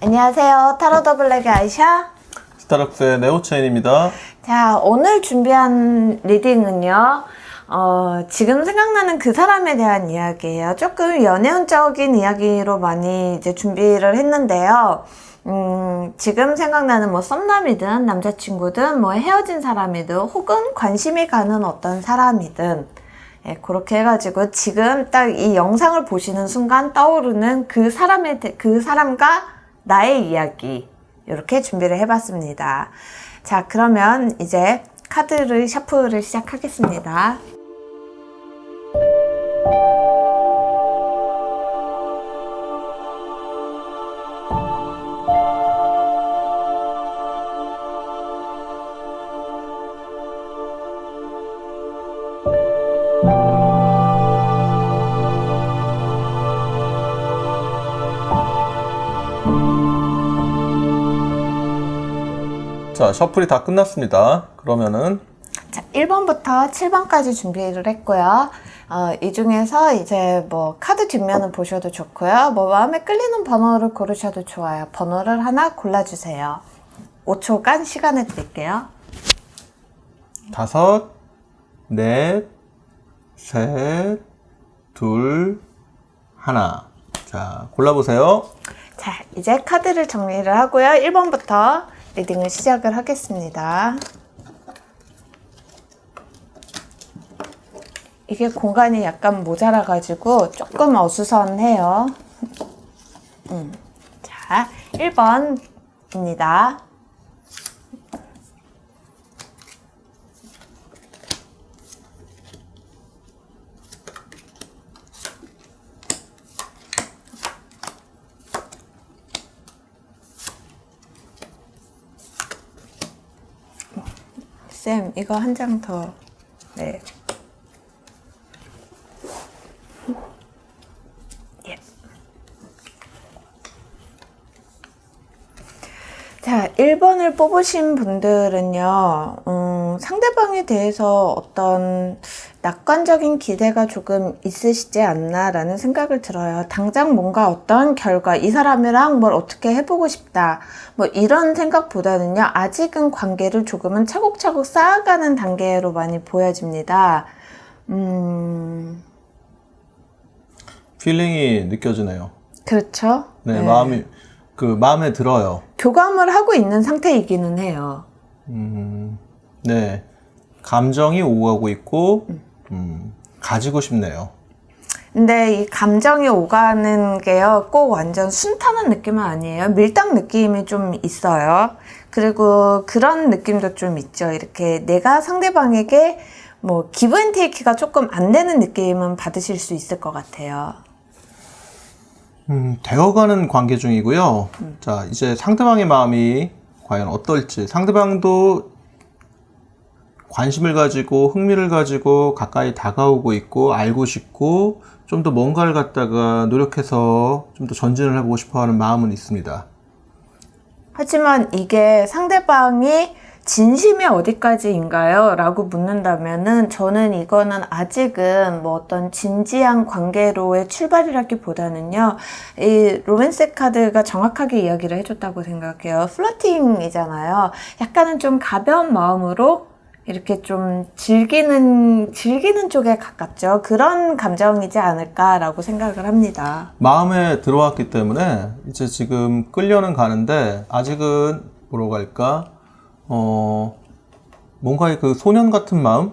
안녕하세요. 타로 더 블랙의 아이샤. 스타락스의 네오체인입니다. 자, 오늘 준비한 리딩은요. 지금 생각나는 그 사람에 대한 이야기예요. 조금 연애운적인 이야기로 많이 이제 준비를 했는데요. 지금 생각나는 뭐 썸남이든 남자친구든 뭐 헤어진 사람이든 혹은 관심이 가는 어떤 사람이든 예, 그렇게 해가지고 지금 딱 이 영상을 보시는 순간 떠오르는 그 사람과 나의 이야기 이렇게 준비를 해봤습니다. 자, 그러면 이제 카드를 셔플을 시작하겠습니다. 자, 셔플이 다 끝났습니다. 그러면은 자, 1번부터 7번까지 준비를 했고요. 이 중에서 이제 뭐 카드 뒷면을 보셔도 좋고요. 뭐 마음에 끌리는 번호를 고르셔도 좋아요. 번호를 하나 골라주세요. 5초간 시간을 드릴게요. 5, 넷, 셋, 둘, 하나. 자, 골라보세요. 자, 이제 카드를 정리를 하고요. 1번부터 리딩을 시작을 하겠습니다. 이게 공간이 약간 모자라가지고 조금 어수선해요. 자, 1번입니다. 쌤, 이거 한 장 더. 네. 예. 자, 1번을 뽑으신 분들은요, 상대방에 대해서 어떤 낙관적인 기대가 조금 있으시지 않나라는 생각을 들어요. 당장 뭔가 어떤 결과, 이 사람이랑 뭘 어떻게 해보고 싶다. 뭐 이런 생각보다는요, 아직은 관계를 조금은 차곡차곡 쌓아가는 단계로 많이 보여집니다. 필링이 느껴지네요. 그렇죠? 네, 마음에 들어요. 교감을 하고 있는 상태이기는 해요. 네. 감정이 오가고 있고, 가지고 싶네요. 근데 이 감정이 오가는 게요, 꼭 완전 순탄한 느낌은 아니에요. 밀당 느낌이 좀 있어요. 그리고 그런 느낌도 좀 있죠. 이렇게 내가 상대방에게 뭐 기브 앤 테이크가 조금 안 되는 느낌은 받으실 수 있을 것 같아요. 되어가는 관계 중이고요. 자, 이제 상대방의 마음이 과연 어떨지, 상대방도 관심을 가지고 흥미를 가지고 가까이 다가오고 있고 알고 싶고 좀 더 뭔가를 갖다가 노력해서 좀 더 전진을 해보고 싶어하는 마음은 있습니다. 하지만 이게 상대방이 진심이 어디까지인가요? 라고 묻는다면은 저는 이거는 아직은 뭐 어떤 진지한 관계로의 출발이라기보다는요, 이 로맨스 카드가 정확하게 이야기를 해줬다고 생각해요. 플러팅이잖아요. 약간은 좀 가벼운 마음으로 이렇게 좀 즐기는 쪽에 가깝죠. 그런 감정이지 않을까라고 생각을 합니다. 마음에 들어왔기 때문에 이제 지금 끌려는 가는데 아직은 뭐라고 할까? 뭔가의 그 소년 같은 마음?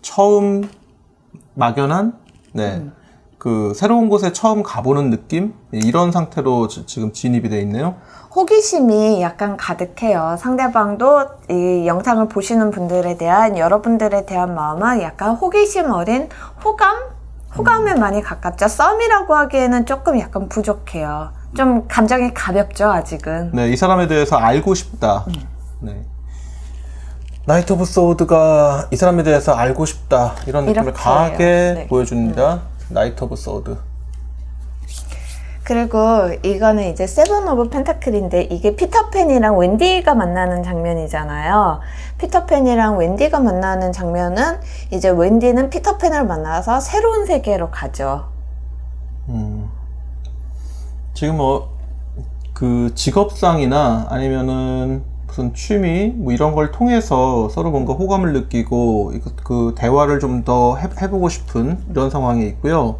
처음 막연한? 네. 그 새로운 곳에 처음 가보는 느낌? 이런 상태로 지금 진입이 돼 있네요. 호기심이 약간 가득해요. 상대방도 이 영상을 보시는 분들에 대한, 여러분들에 대한 마음은 약간 호기심 어린 호감에 많이 가깝죠. 썸이라고 하기에는 조금 약간 부족해요. 좀 감정이 가볍죠, 아직은. 네, 이 사람에 대해서 알고 싶다. 네. 나이트 오브 소드가 이 사람에 대해서 알고 싶다. 이런 느낌을 강하게 네. 보여줍니다. 나이트 오브 소드. 그리고 이거는 이제 세븐 오브 펜타클인데 이게 피터팬이랑 웬디가 만나는 장면이잖아요. 피터팬이랑 웬디가 만나는 장면은 이제 웬디는 피터팬을 만나서 새로운 세계로 가죠. 지금 뭐 그 직업상이나 아니면은 무슨 취미 뭐 이런 걸 통해서 서로 뭔가 호감을 느끼고 그 대화를 좀 더 해보고 싶은 이런 상황이 있고요.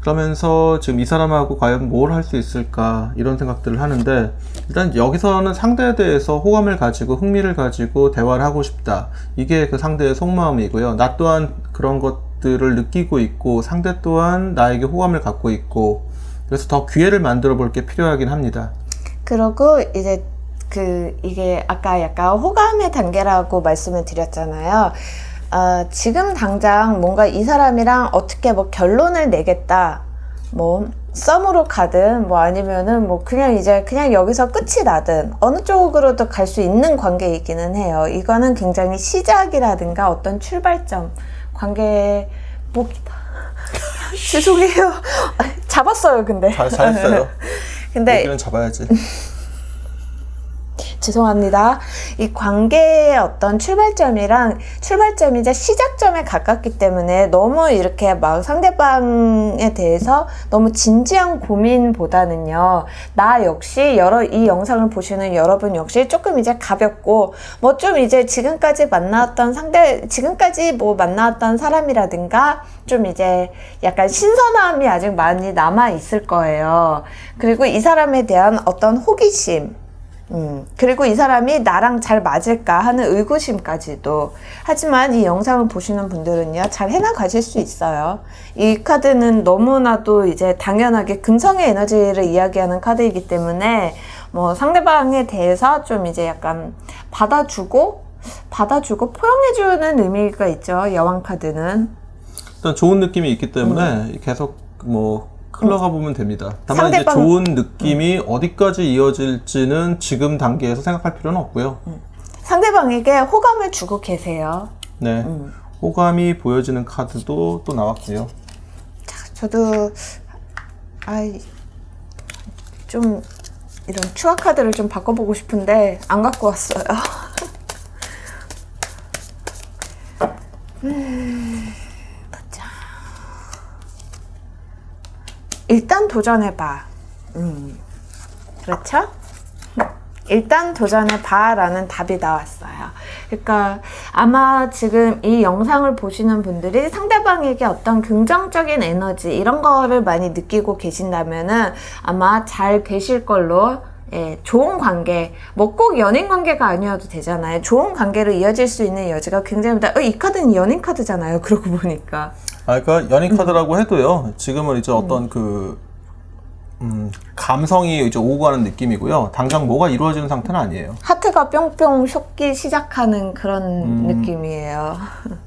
그러면서 지금 이 사람하고 과연 뭘 할 수 있을까 이런 생각들을 하는데, 일단 여기서는 상대에 대해서 호감을 가지고 흥미를 가지고 대화를 하고 싶다, 이게 그 상대의 속마음이고요. 나 또한 그런 것들을 느끼고 있고 상대 또한 나에게 호감을 갖고 있고, 그래서 더 기회를 만들어 볼 게 필요하긴 합니다. 그리고 이제 이게 아까 약간 호감의 단계라고 말씀을 드렸잖아요. 지금 당장 뭔가 이 사람이랑 어떻게 뭐 결론을 내겠다, 뭐 썸으로 가든 뭐 아니면은 뭐 그냥 여기서 끝이 나든 어느 쪽으로도 갈 수 있는 관계이기는 해요. 이거는 굉장히 시작이라든가 어떤 출발점, 관계 목이다. 죄송해요. 잡았어요, 근데. 잘했어요. 근데 여기는 잡아야지. 죄송합니다. 이 관계의 어떤 출발점이자 시작점에 가깝기 때문에 너무 이렇게 막 상대방에 대해서 너무 진지한 고민보다는요, 나 역시 이 영상을 보시는 여러분 역시 조금 이제 가볍고, 뭐 좀 이제 지금까지 뭐 만나왔던 사람이라든가 좀 이제 약간 신선함이 아직 많이 남아 있을 거예요. 그리고 이 사람에 대한 어떤 호기심, 그리고 이 사람이 나랑 잘 맞을까 하는 의구심까지도. 하지만 이 영상을 보시는 분들은요, 잘 해나가실 수 있어요. 이 카드는 너무나도 이제 당연하게 긍정의 에너지를 이야기하는 카드이기 때문에 뭐 상대방에 대해서 좀 이제 약간 받아주고 포용해주는 의미가 있죠, 여왕 카드는. 일단 좋은 느낌이 있기 때문에 계속 뭐 흘러가 보면 됩니다. 다만 이제 좋은 느낌이 어디까지 이어질지는 지금 단계에서 생각할 필요는 없고요. 상대방에게 호감을 주고 계세요. 네, 호감이 보여지는 카드도 또 나왔고요. 자, 저도 좀 이런 추억 카드를 좀 바꿔보고 싶은데 안 갖고 왔어요. 보자. 일단 도전해봐. 그렇죠? 일단 도전해봐 라는 답이 나왔어요. 그러니까 아마 지금 이 영상을 보시는 분들이 상대방에게 어떤 긍정적인 에너지 이런 거를 많이 느끼고 계신다면은 아마 잘 되실 걸로, 좋은 관계, 뭐 꼭 연인 관계가 아니어도 되잖아요. 좋은 관계로 이어질 수 있는 여지가 굉장히 많다. 이 카드는 연인 카드잖아요, 그러고 보니까. 그러니까 연인 카드라고 해도요, 지금은 이제 어떤 감성이 이제 오고 가는 느낌이고요. 당장 뭐가 이루어지는 상태는 아니에요. 하트가 뿅뿅 솟기 시작하는 그런 느낌이에요.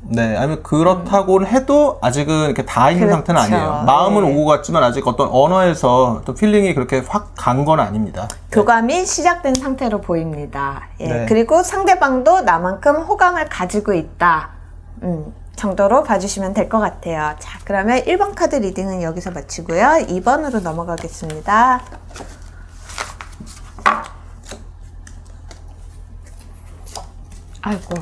네, 아니면 그렇다고는 해도 아직은 이렇게 다 있는 그렇죠. 상태는 아니에요. 마음은 오고 갔지만 아직 어떤 언어에서 또 필링이 그렇게 확 간 건 아닙니다. 교감이 시작된 상태로 보입니다. 네. 그리고 상대방도 나만큼 호감을 가지고 있다. 정도로 봐주시면 될 것 같아요. 자, 그러면 1번 카드 리딩은 여기서 마치고요. 2번으로 넘어가겠습니다. 아이고,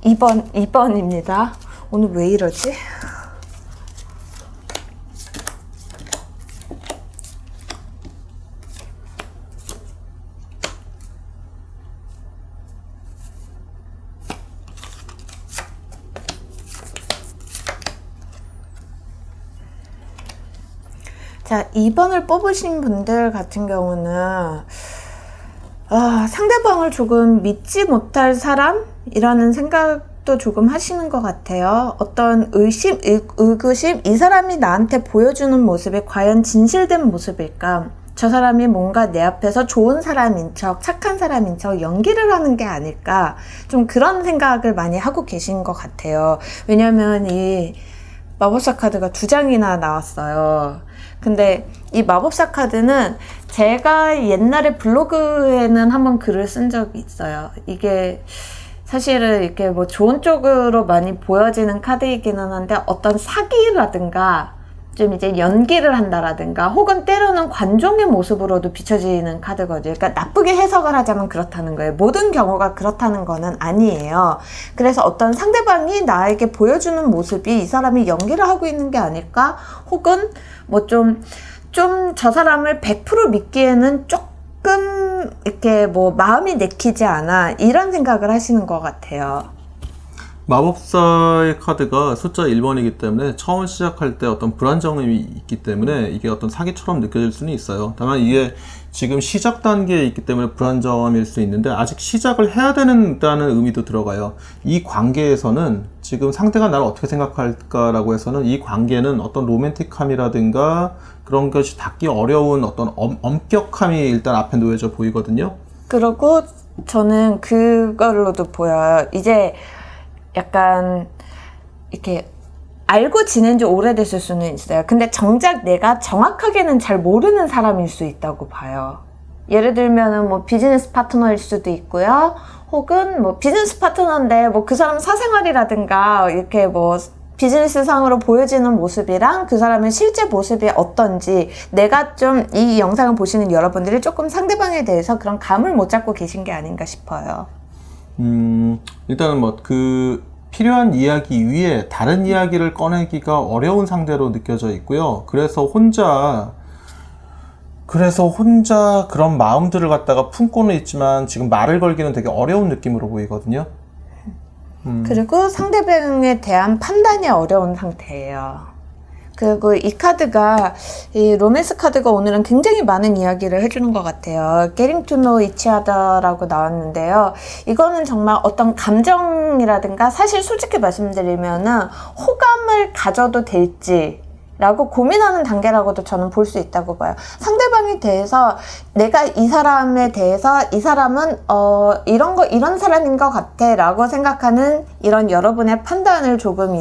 2번입니다. 오늘 왜 이러지? 자, 2번을 뽑으신 분들 같은 경우는 상대방을 조금 믿지 못할 사람이라는 생각도 조금 하시는 것 같아요. 어떤 의구심, 이 사람이 나한테 보여주는 모습이 과연 진실된 모습일까? 저 사람이 뭔가 내 앞에서 좋은 사람인 척, 착한 사람인 척 연기를 하는 게 아닐까? 좀 그런 생각을 많이 하고 계신 것 같아요. 왜냐면 이 마법사 카드가 2장이나 나왔어요. 근데 이 마법사 카드는 제가 옛날에 블로그에는 한번 글을 쓴 적이 있어요. 이게 사실은 이렇게 뭐 좋은 쪽으로 많이 보여지는 카드이기는 한데 어떤 사기라든가 좀 이제 연기를 한다라든가 혹은 때로는 관종의 모습으로도 비춰지는 카드거든요. 그러니까 나쁘게 해석을 하자면 그렇다는 거예요. 모든 경우가 그렇다는 거는 아니에요. 그래서 어떤 상대방이 나에게 보여주는 모습이 이 사람이 연기를 하고 있는 게 아닐까? 혹은 뭐 좀 저 사람을 100% 믿기에는 조금 이렇게 뭐 마음이 내키지 않아 이런 생각을 하시는 것 같아요. 마법사의 카드가 숫자 1번이기 때문에 처음 시작할 때 어떤 불안정함이 있기 때문에 이게 어떤 사기처럼 느껴질 수는 있어요. 다만 이게 지금 시작 단계에 있기 때문에 불안정함일 수 있는데 아직 시작을 해야 된다는 의미도 들어가요. 이 관계에서는 지금 상대가 나를 어떻게 생각할까라고 해서는 이 관계는 어떤 로맨틱함이라든가 그런 것이 닿기 어려운 어떤 엄격함이 일단 앞에 놓여져 보이거든요. 그리고 저는 그걸로도 보여요. 이제 약간 이렇게 알고 지낸 지 오래됐을 수는 있어요. 근데 정작 내가 정확하게는 잘 모르는 사람일 수 있다고 봐요. 예를 들면은 뭐 비즈니스 파트너일 수도 있고요. 혹은 뭐 비즈니스 파트너인데 뭐 그 사람 사생활이라든가 이렇게 뭐 비즈니스 상으로 보여지는 모습이랑 그 사람의 실제 모습이 어떤지 내가 좀 이 영상을 보시는 여러분들이 조금 상대방에 대해서 그런 감을 못 잡고 계신 게 아닌가 싶어요. 일단은 뭐 필요한 이야기 위에 다른 이야기를 꺼내기가 어려운 상대로 느껴져 있고요. 그래서 혼자 그런 마음들을 갖다가 품고는 있지만 지금 말을 걸기는 되게 어려운 느낌으로 보이거든요. 그리고 상대방에 대한 판단이 어려운 상태예요. 그리고 이 카드가, 이 로맨스 카드가 오늘은 굉장히 많은 이야기를 해주는 것 같아요. Getting to know each other라고 나왔는데요. 이거는 정말 어떤 감정이라든가 사실 솔직히 말씀드리면은 호감을 가져도 될지 라고 고민하는 단계라고도 저는 볼 수 있다고 봐요. 상대방에 대해서 내가 이 사람에 대해서 이 사람은 이런 사람인 것 같아 라고 생각하는 이런 여러분의 판단을 조금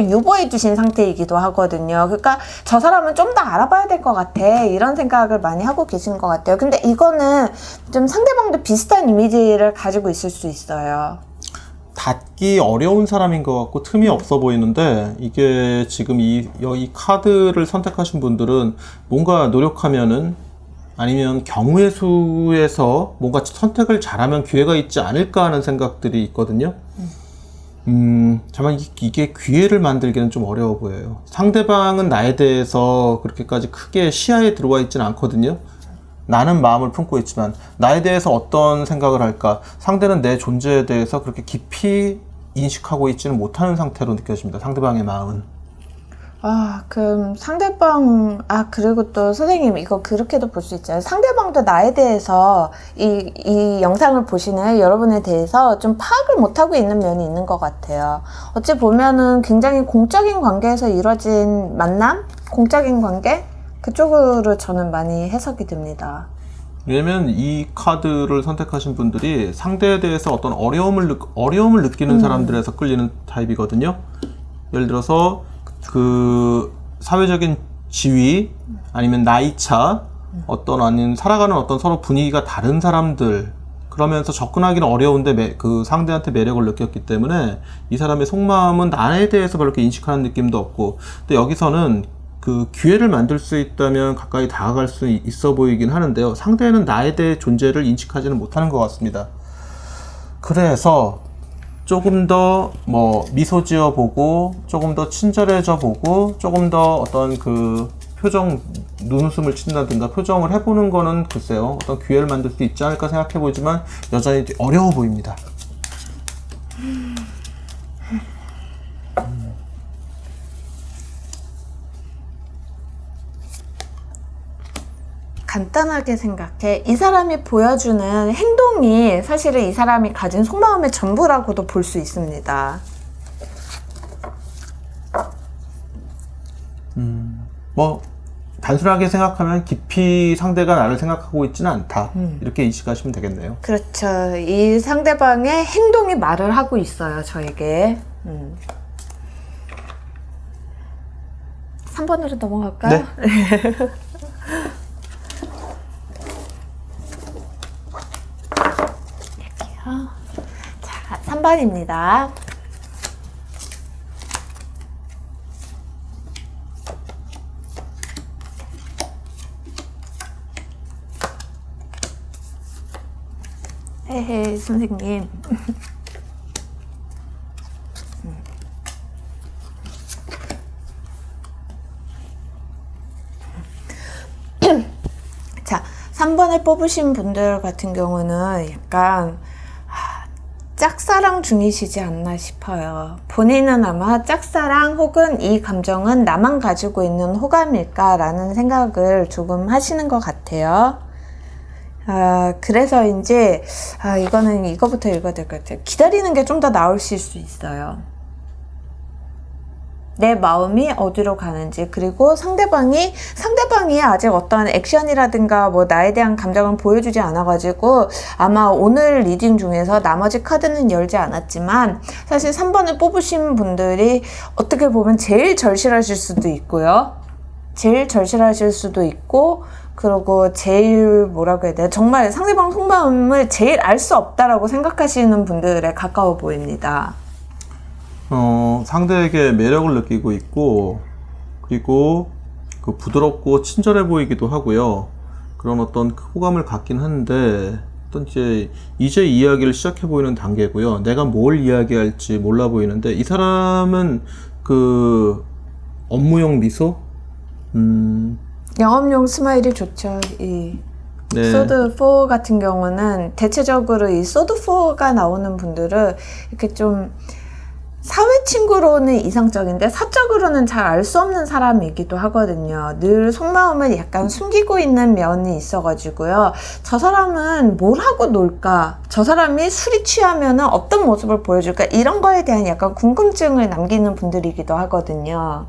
유보해 주신 상태이기도 하거든요. 그러니까 저 사람은 좀 더 알아봐야 될 것 같아 이런 생각을 많이 하고 계신 것 같아요. 근데 이거는 좀 상대방도 비슷한 이미지를 가지고 있을 수 있어요. 닿기 어려운 사람인 것 같고 틈이 없어 보이는데 이게 지금 이 카드를 선택하신 분들은 뭔가 노력하면은 아니면 경우의 수에서 뭔가 선택을 잘하면 기회가 있지 않을까 하는 생각들이 있거든요. 다만 이게 기회를 만들기는 좀 어려워 보여요. 상대방은 나에 대해서 그렇게까지 크게 시야에 들어와 있지는 않거든요. 나는 마음을 품고 있지만 나에 대해서 어떤 생각을 할까? 상대는 내 존재에 대해서 그렇게 깊이 인식하고 있지는 못하는 상태로 느껴집니다. 상대방의 마음은. 그럼 그리고 또 선생님 이거 그렇게도 볼 수 있잖아요. 상대방도 나에 대해서 이 영상을 보시는 여러분에 대해서 좀 파악을 못하고 있는 면이 있는 것 같아요. 어찌 보면은 굉장히 공적인 관계에서 이루어진 만남? 공적인 관계? 그쪽으로 저는 많이 해석이 됩니다. 왜냐면 이 카드를 선택하신 분들이 상대에 대해서 어떤 어려움을 느끼는 사람들에서 끌리는 타입이거든요. 예를 들어서 그 사회적인 지위 아니면 나이차 아니면 살아가는 어떤 서로 분위기가 다른 사람들 그러면서 접근하기는 어려운데 그 상대한테 매력을 느꼈기 때문에 이 사람의 속마음은 나에 대해서 별로 이렇게 인식하는 느낌도 없고 또 여기서는 그 기회를 만들 수 있다면 가까이 다가갈 수 있어 보이긴 하는데요. 상대는 나에 대해 존재를 인식하지는 못하는 것 같습니다. 그래서 조금 더 미소 지어 보고 조금 더 친절해져 보고 조금 더 어떤 그 표정 눈웃음을 친다든가 표정을 해보는 거는 글쎄요 어떤 기회를 만들 수 있지 않을까 생각해 보지만 여전히 어려워 보입니다. 간단하게 생각해. 이 사람이 보여주는 행동이 사실은 이 사람이 가진 속마음의 전부라고도 볼 수 있습니다. 단순하게 생각하면 깊이 상대가 나를 생각하고 있지는 않다. 이렇게 인식하시면 되겠네요. 그렇죠. 이 상대방의 행동이 말을 하고 있어요, 저에게. 3번으로 넘어갈까요? 네. 자, 3번입니다. 헤헤, 선생님. 자, 3번을 뽑으신 분들 같은 경우는 약간 짝사랑 중이시지 않나 싶어요. 본인은 아마 짝사랑 혹은 이 감정은 나만 가지고 있는 호감일까라는 생각을 조금 하시는 것 같아요. 그래서인지 이거는 이거부터 읽어야 될 것 같아요. 기다리는 게 좀 더 나으실 수 있어요. 내 마음이 어디로 가는지, 그리고 상대방이 아직 어떤 액션이라든가 뭐 나에 대한 감정을 보여주지 않아가지고 아마 오늘 리딩 중에서 나머지 카드는 열지 않았지만 사실 3번을 뽑으신 분들이 어떻게 보면 제일 절실하실 수도 있고요. 제일 절실하실 수도 있고, 그리고 제일 뭐라고 해야 돼요? 정말 상대방 속마음을 제일 알 수 없다라고 생각하시는 분들에 가까워 보입니다. 상대에게 매력을 느끼고 있고, 그리고 그 부드럽고 친절해 보이기도 하고요. 그런 어떤 호감을 갖긴 한데, 어떤 이제 이야기를 시작해 보이는 단계고요. 내가 뭘 이야기할지 몰라 보이는데, 이 사람은 그 업무용 미소? 영업용 스마일이 좋죠. 이 네. 소드 4 같은 경우는 대체적으로 이 소드 4가 나오는 분들은 이렇게 좀 사회 친구로는 이상적인데 사적으로는 잘 알 수 없는 사람이기도 하거든요. 늘 속마음을 약간 숨기고 있는 면이 있어가지고요. 저 사람은 뭘 하고 놀까? 저 사람이 술이 취하면 어떤 모습을 보여줄까? 이런 거에 대한 약간 궁금증을 남기는 분들이기도 하거든요.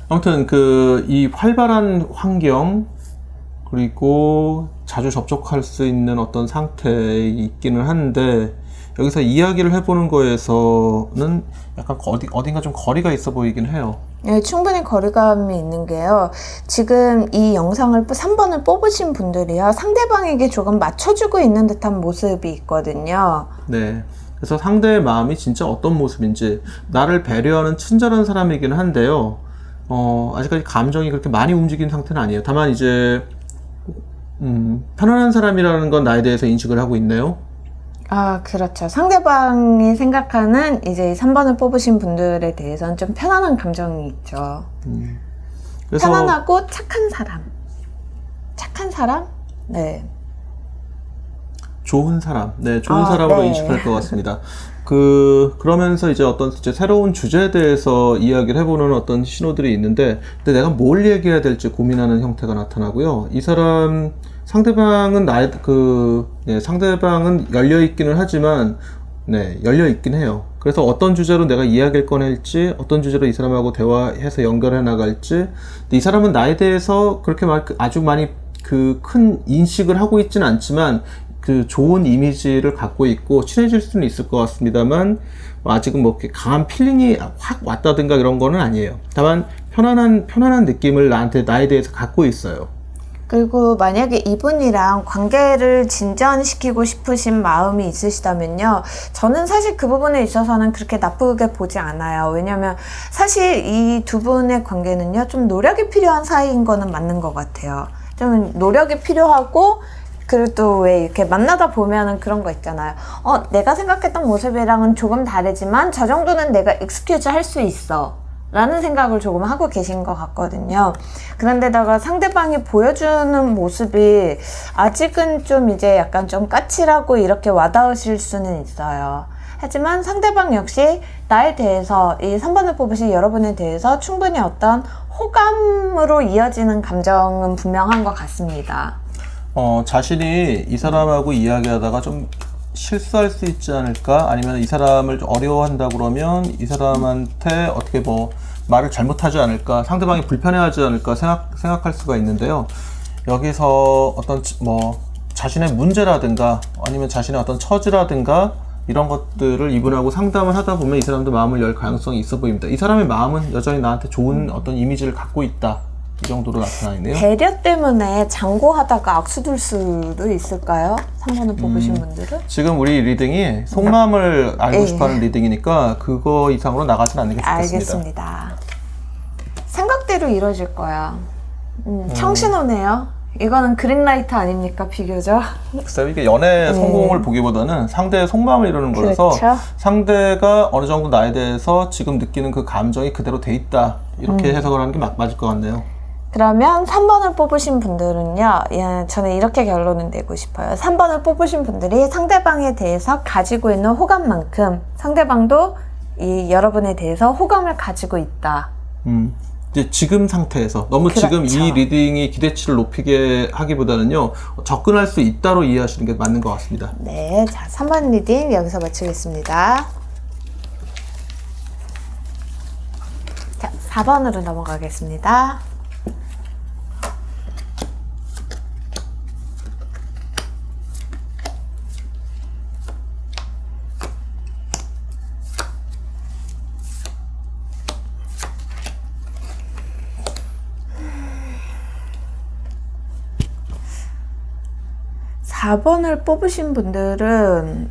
아무튼 이 활발한 환경, 그리고 자주 접촉할 수 있는 어떤 상태에 있기는 한데, 여기서 이야기를 해보는 거에서는 약간 어딘가 좀 거리가 있어 보이긴 해요. 네, 충분히 거리감이 있는 게요. 지금 이 영상을 3번을 뽑으신 분들이요. 상대방에게 조금 맞춰주고 있는 듯한 모습이 있거든요. 네. 그래서 상대의 마음이 진짜 어떤 모습인지, 나를 배려하는 친절한 사람이긴 한데요. 아직까지 감정이 그렇게 많이 움직인 상태는 아니에요. 다만 편안한 사람이라는 건 나에 대해서 인식을 하고 있네요. 그렇죠. 상대방이 생각하는 이제 3번을 뽑으신 분들에 대해서는 좀 편안한 감정이 있죠. 그래서 편안하고 착한 사람. 착한 사람? 네. 좋은 사람. 네, 좋은 사람으로 네. 인식할 것 같습니다. 그러면서 이제 새로운 주제에 대해서 이야기를 해보는 어떤 신호들이 있는데, 근데 내가 뭘 얘기해야 될지 고민하는 형태가 나타나고요. 이 사람, 상대방은 상대방은 열려있기는 하지만, 네, 열려있긴 해요. 그래서 어떤 주제로 내가 이야기를 꺼낼지, 어떤 주제로 이 사람하고 대화해서 연결해 나갈지, 근데 이 사람은 나에 대해서 그렇게 아주 많이 큰 인식을 하고 있지는 않지만, 좋은 이미지를 갖고 있고 친해질 수는 있을 것 같습니다만, 아직은 뭐 이렇게 강한 필링이 확 왔다든가 이런 거는 아니에요. 다만 편안한 느낌을 나에 대해서 갖고 있어요. 그리고 만약에 이분이랑 관계를 진전시키고 싶으신 마음이 있으시다면요, 저는 사실 그 부분에 있어서는 그렇게 나쁘게 보지 않아요. 왜냐면 사실 이 두 분의 관계는요, 좀 노력이 필요한 사이인 거는 맞는 것 같아요. 좀 노력이 필요하고, 그리고 또 왜 이렇게 만나다 보면은 그런 거 있잖아요. 내가 생각했던 모습이랑은 조금 다르지만 저 정도는 내가 익스큐즈 할 수 있어 라는 생각을 조금 하고 계신 것 같거든요. 그런데다가 상대방이 보여주는 모습이 아직은 좀 이제 약간 좀 까칠하고 이렇게 와닿으실 수는 있어요. 하지만 상대방 역시 나에 대해서, 이 3번을 뽑으신 여러분에 대해서 충분히 어떤 호감으로 이어지는 감정은 분명한 것 같습니다. 자신이 이 사람하고 이야기하다가 좀 실수할 수 있지 않을까? 아니면 이 사람을 좀 어려워한다 그러면 이 사람한테 어떻게 말을 잘못하지 않을까? 상대방이 불편해하지 않을까? 생각할 수가 있는데요. 여기서 어떤 자신의 문제라든가 아니면 자신의 어떤 처지라든가 이런 것들을 이분하고 상담을 하다 보면 이 사람도 마음을 열 가능성이 있어 보입니다. 이 사람의 마음은 여전히 나한테 좋은 어떤 이미지를 갖고 있다. 이 정도로 나타나 있네요. 배려 때문에 장고하다가 악수둘 수도 있을까요? 3번을 뽑으신 분들은? 지금 우리 리딩이 속마음을 알고 싶어하는 리딩이니까 그거 이상으로 나가진 않는 게 좋겠습니다. 알겠습니다. 생각대로 이루어질 거야. 청신호네요. 이거는 그린라이트 아닙니까, 비교적? 글쎄요, 이게 연애 성공을 보기보다는 상대의 속마음을 이루는 거라서, 그렇죠. 상대가 어느 정도 나에 대해서 지금 느끼는 그 감정이 그대로 돼 있다, 이렇게 해석을 하는 게 맞을 것 같네요. 그러면 3번을 뽑으신 분들은요, 예, 저는 이렇게 결론을 내고 싶어요. 3번을 뽑으신 분들이 상대방에 대해서 가지고 있는 호감만큼 상대방도 이 여러분에 대해서 호감을 가지고 있다. 이제 지금 상태에서 너무 그렇죠. 지금 이 리딩이 기대치를 높이게 하기보다는요, 접근할 수 있다로 이해하시는 게 맞는 것 같습니다. 네, 자, 3번 리딩 여기서 마치겠습니다. 자, 4번으로 넘어가겠습니다. 사 4번을 뽑으신 분들은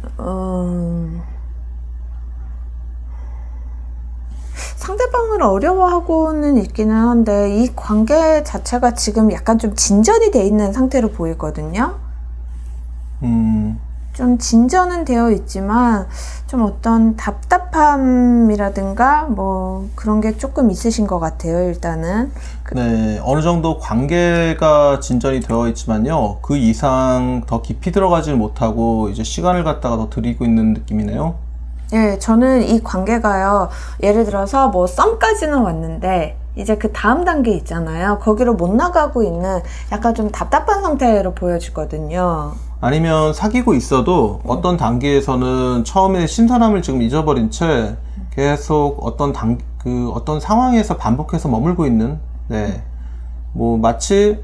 상대방을 어려워하고는 있기는 한데 이 관계 자체가 지금 약간 좀 진전이 돼 있는 상태로 보이거든요. 좀 진전은 되어 있지만 좀 어떤 답답함이라든가 뭐 그런 게 조금 있으신 것 같아요. 일단은 네, 어느 정도 관계가 진전이 되어 있지만요, 그 이상 더 깊이 들어가지는 못하고 이제 시간을 갖다가 더 들이고 있는 느낌이네요. 예, 저는 이 관계가요, 예를 들어서 뭐 썸까지는 왔는데 이제 그 다음 단계 있잖아요. 거기로 못 나가고 있는 약간 좀 답답한 상태로 보여지거든요. 아니면 사귀고 있어도 어떤 단계에서는 처음에 신선함을 지금 잊어버린 채 계속 어떤 상황에서 반복해서 머물고 있는, 네. 뭐 마치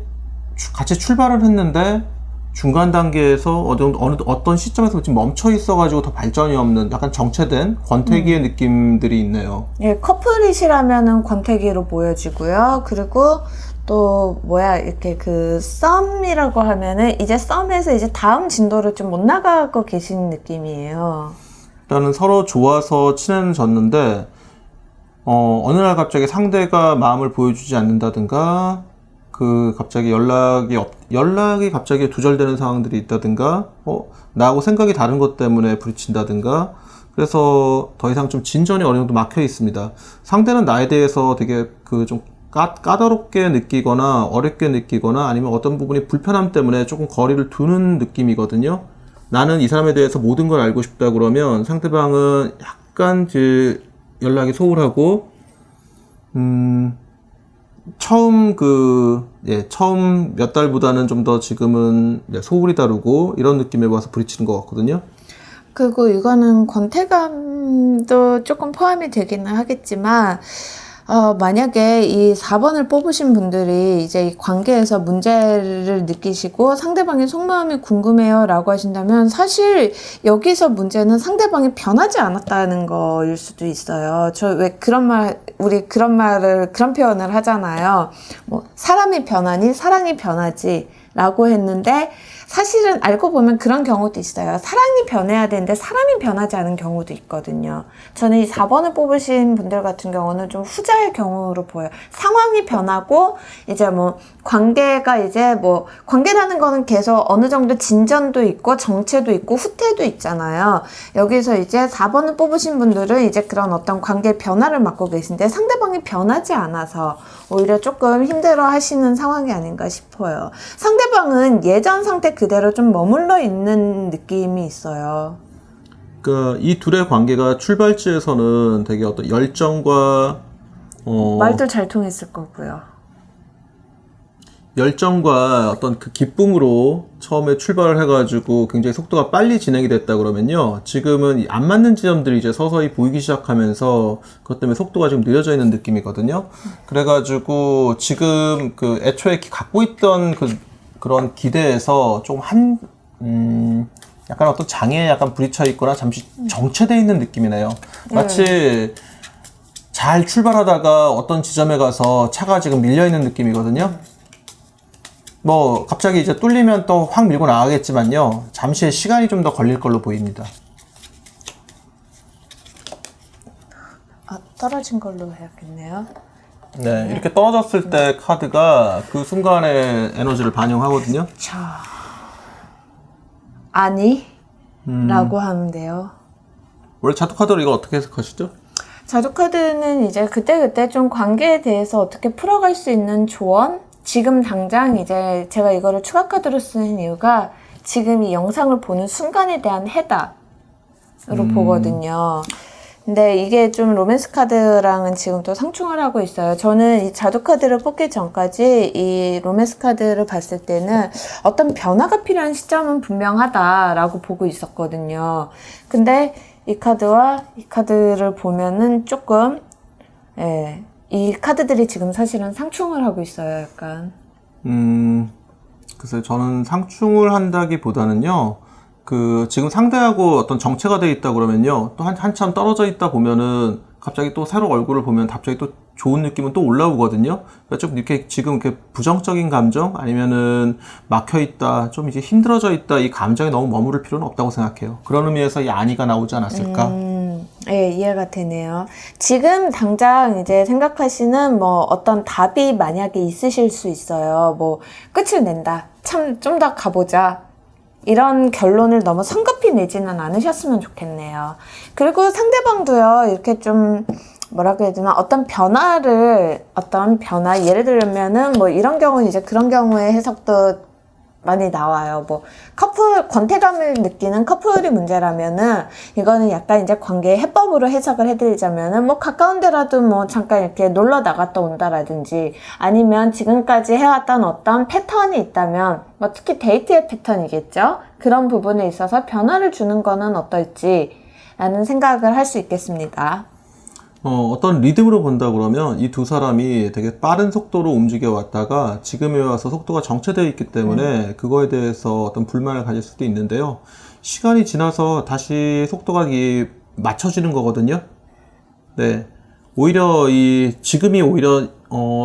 같이 출발을 했는데 중간 단계에서 어떤 시점에서 지금 멈춰 있어가지고 더 발전이 없는 약간 정체된 권태기의 느낌들이 있네요. 예, 커플이시라면은 권태기로 보여지고요. 그리고 또 이렇게 그 썸이라고 하면은 이제 썸에서 이제 다음 진도를 좀 못 나가고 계신 느낌이에요. 일단은 서로 좋아서 친해졌는데 어느 날 갑자기 상대가 마음을 보여주지 않는다든가, 갑자기 연락이 갑자기 두절되는 상황들이 있다든가, 나하고 생각이 다른 것 때문에 부딪힌다든가, 그래서 더 이상 좀 진전이 어느 정도 막혀 있습니다. 상대는 나에 대해서 되게 좀 까다롭게 느끼거나 어렵게 느끼거나 아니면 어떤 부분이 불편함 때문에 조금 거리를 두는 느낌이거든요. 나는 이 사람에 대해서 모든 걸 알고 싶다 그러면 상대방은 약간 연락이 소홀하고, 처음 몇 달보다는 좀 더 지금은 소홀히 다루고 이런 느낌에 와서 부딪히는 것 같거든요. 그리고 이거는 권태감도 조금 포함이 되기는 하겠지만, 만약에 이 4번을 뽑으신 분들이 이제 이 관계에서 문제를 느끼시고 상대방의 속마음이 궁금해요 라고 하신다면, 사실 여기서 문제는 상대방이 변하지 않았다는 거일 수도 있어요. 우리 그런 표현을 하잖아요. 뭐, 사람이 변하니 사랑이 변하지 라고 했는데, 사실은 알고 보면 그런 경우도 있어요. 사랑이 변해야 되는데 사람이 변하지 않은 경우도 있거든요. 저는 이 4번을 뽑으신 분들 같은 경우는 좀 후자의 경우로 보여요. 상황이 변하고 이제 뭐 관계라는 거는 계속 어느 정도 진전도 있고 정체도 있고 후퇴도 있잖아요. 여기서 이제 4번을 뽑으신 분들은 이제 그런 어떤 관계 변화를 맡고 계신데 상대방이 변하지 않아서 오히려 조금 힘들어 하시는 상황이 아닌가 싶어요. 상대방은 예전 상태 그대로 좀 머물러 있는 느낌이 있어요. 이 둘의 관계가 출발지에서는 되게 어떤 열정과 말도 잘 통했을 거고요. 열정과 어떤 그 기쁨으로 처음에 출발을 해가지고 굉장히 속도가 빨리 진행이 됐다 그러면요, 지금은 안 맞는 지점들이 이제 서서히 보이기 시작하면서 그것 때문에 속도가 지금 느려져 있는 느낌이거든요. 그래가지고 지금 애초에 갖고 있던 그런 기대에서 좀 약간 어떤 장애에 약간 부딪혀 있거나 잠시 정체되어 있는 느낌이네요. 마치 잘 출발하다가 어떤 지점에 가서 차가 지금 밀려 있는 느낌이거든요. 뭐 갑자기 이제 뚫리면 또 확 밀고 나가겠지만요, 잠시의 시간이 좀 더 걸릴 걸로 보입니다. 떨어진 걸로 해야겠네요. 네, 이렇게 떨어졌을 때 카드가 그 순간의 에너지를 반영하거든요. 자, 아니 라고 하는데요. 원래 자두 카드로 이거 어떻게 해석하시죠? 자두 카드는 이제 그때그때 좀 관계에 대해서 어떻게 풀어갈 수 있는 조언? 지금 당장 이제 제가 이거를 추가 카드로 쓰는 이유가 지금 이 영상을 보는 순간에 대한 해답으로 보거든요. 근데 이게 좀 로맨스 카드랑은 지금 또 상충을 하고 있어요. 저는 이 자두 카드를 뽑기 전까지 이 로맨스 카드를 봤을 때는 어떤 변화가 필요한 시점은 분명하다라고 보고 있었거든요. 근데 이 카드와 이 카드를 보면은 조금, 예, 이 카드들이 지금 사실은 상충을 하고 있어요, 약간. 글쎄요, 저는 상충을 한다기보다는요, 지금 상대하고 어떤 정체가 돼 있다 그러면요, 또 한참 떨어져 있다 보면은, 갑자기 또 새로 얼굴을 보면 갑자기 또 좋은 느낌은 또 올라오거든요. 그러니까 좀 이렇게 지금 이렇게 부정적인 감정, 아니면은 막혀 있다, 좀 이제 힘들어져 있다, 이 감정에 너무 머무를 필요는 없다고 생각해요. 그런 의미에서 이 안이가 나오지 않았을까? 예, 이해가 되네요. 지금 당장 이제 생각하시는 뭐 어떤 답이 만약에 있으실 수 있어요. 뭐 끝을 낸다. 참 좀 더 가보자. 이런 결론을 너무 성급히 내지는 않으셨으면 좋겠네요. 그리고 상대방도요, 이렇게 좀 뭐라고 해야 되나, 어떤 변화, 예를 들면은 뭐 이런 경우는 이제 그런 경우의 해석도 많이 나와요. 뭐 권태감을 느끼는 커플이 문제라면은 이거는 약간 이제 관계 해법으로 해석을 해드리자면은 뭐 가까운 데라도 뭐 잠깐 이렇게 놀러 나갔다 온다라든지, 아니면 지금까지 해왔던 어떤 패턴이 있다면 뭐 특히 데이트의 패턴이겠죠. 그런 부분에 있어서 변화를 주는 거는 어떨지 라는 생각을 할 수 있겠습니다. 어떤 리듬으로 본다 그러면 이 두 사람이 되게 빠른 속도로 움직여 왔다가 지금에 와서 속도가 정체되어 있기 때문에 그거에 대해서 어떤 불만을 가질 수도 있는데요. 시간이 지나서 다시 속도가 맞춰지는 거거든요. 네. 오히려 지금이 오히려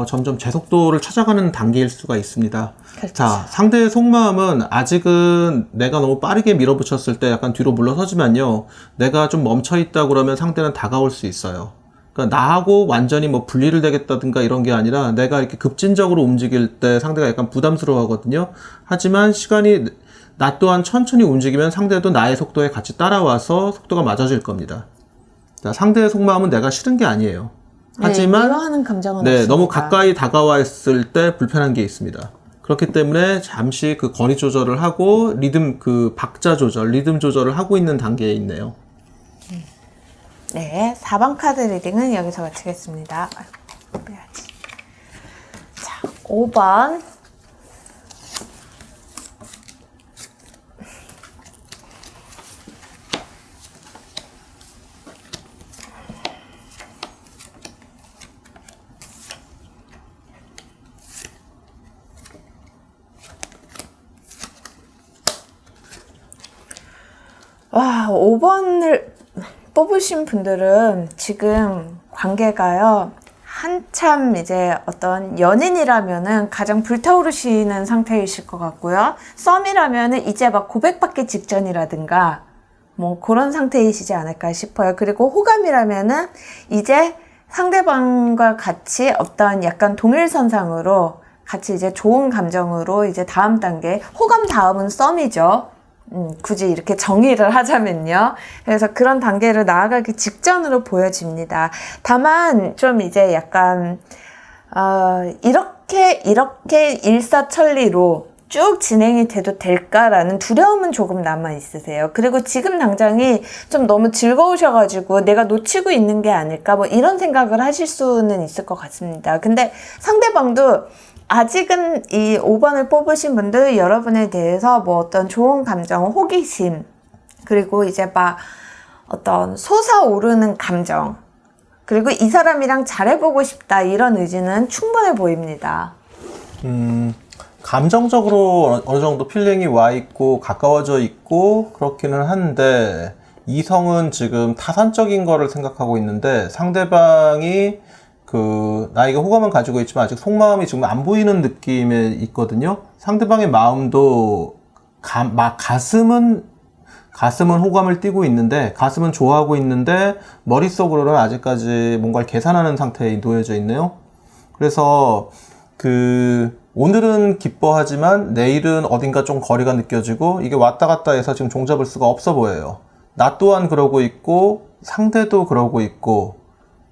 점점 제 속도를 찾아가는 단계일 수가 있습니다. 그렇죠. 자, 상대의 속마음은 아직은 내가 너무 빠르게 밀어붙였을 때 약간 뒤로 물러서지만요, 내가 좀 멈춰있다 그러면 상대는 다가올 수 있어요. 그러니까 나하고 완전히 뭐 분리를 되겠다든가 이런 게 아니라 내가 이렇게 급진적으로 움직일 때 상대가 약간 부담스러워 하거든요. 하지만 나 또한 천천히 움직이면 상대도 나의 속도에 같이 따라와서 속도가 맞아질 겁니다. 자, 상대의 속마음은 내가 싫은 게 아니에요. 하지만 미워하는 감정은 너무 없습니다. 가까이 다가와 있을 때 불편한 게 있습니다. 그렇기 때문에 잠시 그 거리 조절을 하고 박자 조절, 리듬 조절을 하고 있는 단계에 있네요. 네, 4번 카드 리딩은 여기서 마치겠습니다. 아이고, 빼야지. 자, 5번. 와, 5번을 뽑으신 분들은 지금 관계가요, 한참 이제 어떤 연인이라면은 가장 불타오르시는 상태이실 것 같고요. 썸이라면은 이제 막 고백받기 직전이라든가 뭐 그런 상태이시지 않을까 싶어요. 그리고 호감이라면은 이제 상대방과 같이 어떤 약간 동일선상으로 같이 이제 좋은 감정으로 이제 다음 단계, 호감 다음은 썸이죠. 굳이 이렇게 정의를 하자면요. 그래서 그런 단계를 나아가기 직전으로 보여집니다. 다만 좀 이제 약간 이렇게 일사천리로 쭉 진행이 돼도 될까라는 두려움은 조금 남아 있으세요. 그리고 지금 당장이 좀 너무 즐거우셔가지고 내가 놓치고 있는 게 아닐까, 뭐 이런 생각을 하실 수는 있을 것 같습니다. 근데 상대방도 아직은 이 5번을 뽑으신 분들, 여러분에 대해서 뭐 어떤 좋은 감정, 호기심, 그리고 이제 막 어떤 솟아오르는 감정, 그리고 이 사람이랑 잘해보고 싶다, 이런 의지는 충분해 보입니다. 감정적으로 어느 정도 필링이 와 있고 가까워져 있고 그렇기는 한데, 이성은 지금 타산적인 거를 생각하고 있는데 상대방이 나에게 호감은 가지고 있지만 아직 속마음이 지금 안 보이는 느낌에 있거든요. 상대방의 마음도 가슴은 호감을 띠고 있는데, 가슴은 좋아하고 있는데 머릿속으로는 아직까지 뭔가를 계산하는 상태에 놓여져 있네요. 그래서 오늘은 기뻐하지만 내일은 어딘가 좀 거리가 느껴지고, 이게 왔다 갔다 해서 지금 종잡을 수가 없어 보여요. 나 또한 그러고 있고 상대도 그러고 있고.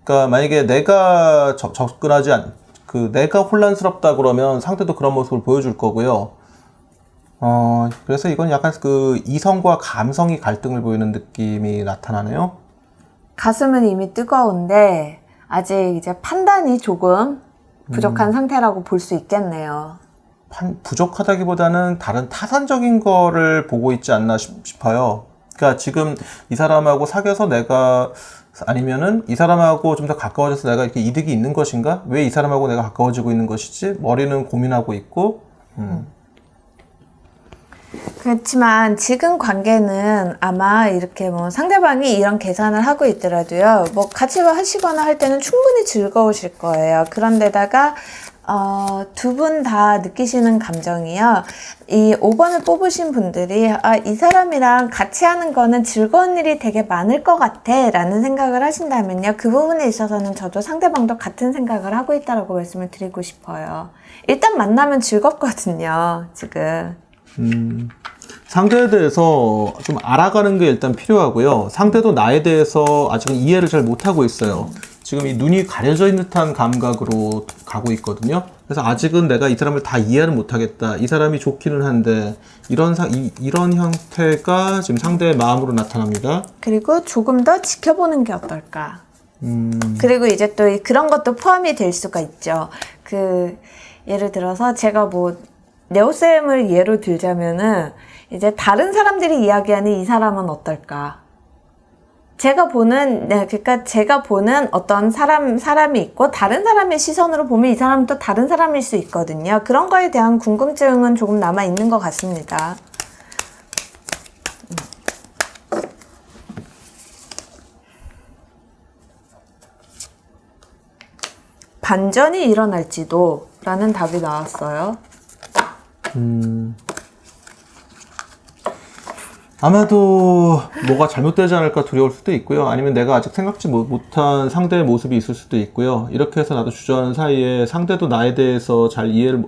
그러니까 만약에 내가 내가 혼란스럽다 그러면 상대도 그런 모습을 보여줄 거고요. 그래서 이건 약간 이성과 감성이 갈등을 보이는 느낌이 나타나네요. 가슴은 이미 뜨거운데 아직 이제 판단이 조금 부족한 상태라고 볼 수 있겠네요. 부족하다기보다는 다른 타산적인 거를 보고 있지 않나 싶어요. 그러니까 지금 이 사람하고 사귀어서 아니면은 이 사람하고 좀 더 가까워져서 내가 이렇게 이득이 있는 것인가? 왜 이 사람하고 내가 가까워지고 있는 것이지? 머리는 고민하고 있고. 그렇지만 지금 관계는 아마 이렇게 뭐 상대방이 이런 계산을 하고 있더라도요, 뭐 같이 하시거나 할 때는 충분히 즐거우실 거예요. 그런데다가 두 분 다 느끼시는 감정이요. 이 5번을 뽑으신 분들이 이 사람이랑 같이 하는 거는 즐거운 일이 되게 많을 것 같아 라는 생각을 하신다면요. 그 부분에 있어서는 저도 상대방도 같은 생각을 하고 있다고 말씀을 드리고 싶어요. 일단 만나면 즐겁거든요, 지금. 상대에 대해서 좀 알아가는 게 일단 필요하고요. 상대도 나에 대해서 아직은 이해를 잘 못하고 있어요. 지금 이 눈이 가려져 있는 듯한 감각으로 가고 있거든요. 그래서 아직은 내가 이 사람을 다 이해를 못하겠다. 이 사람이 좋기는 한데 이런 형태가 지금 상대의 마음으로 나타납니다. 그리고 조금 더 지켜보는 게 어떨까. 그리고 이제 또 그런 것도 포함이 될 수가 있죠. 예를 들어서 제가 네오쌤을 예로 들자면은 이제 다른 사람들이 이야기하는 이 사람은 어떨까? 그러니까 제가 보는 어떤 사람이 있고 다른 사람의 시선으로 보면 이 사람은 또 다른 사람일 수 있거든요. 그런 거에 대한 궁금증은 조금 남아 있는 것 같습니다. 반전이 일어날지도 라는 답이 나왔어요. 아마도 뭐가 잘못되지 않을까 두려울 수도 있고요. 아니면 내가 아직 생각지 못한 상대의 모습이 있을 수도 있고요. 이렇게 해서 나도 주저하는 사이에 상대도 나에 대해서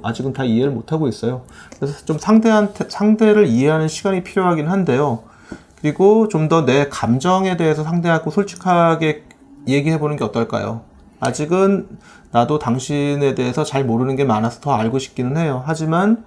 아직은 다 이해를 못하고 있어요. 그래서 좀 상대를 이해하는 시간이 필요하긴 한데요. 그리고 좀 더 내 감정에 대해서 상대하고 솔직하게 얘기해보는 게 어떨까요? 아직은 나도 당신에 대해서 잘 모르는 게 많아서 더 알고 싶기는 해요. 하지만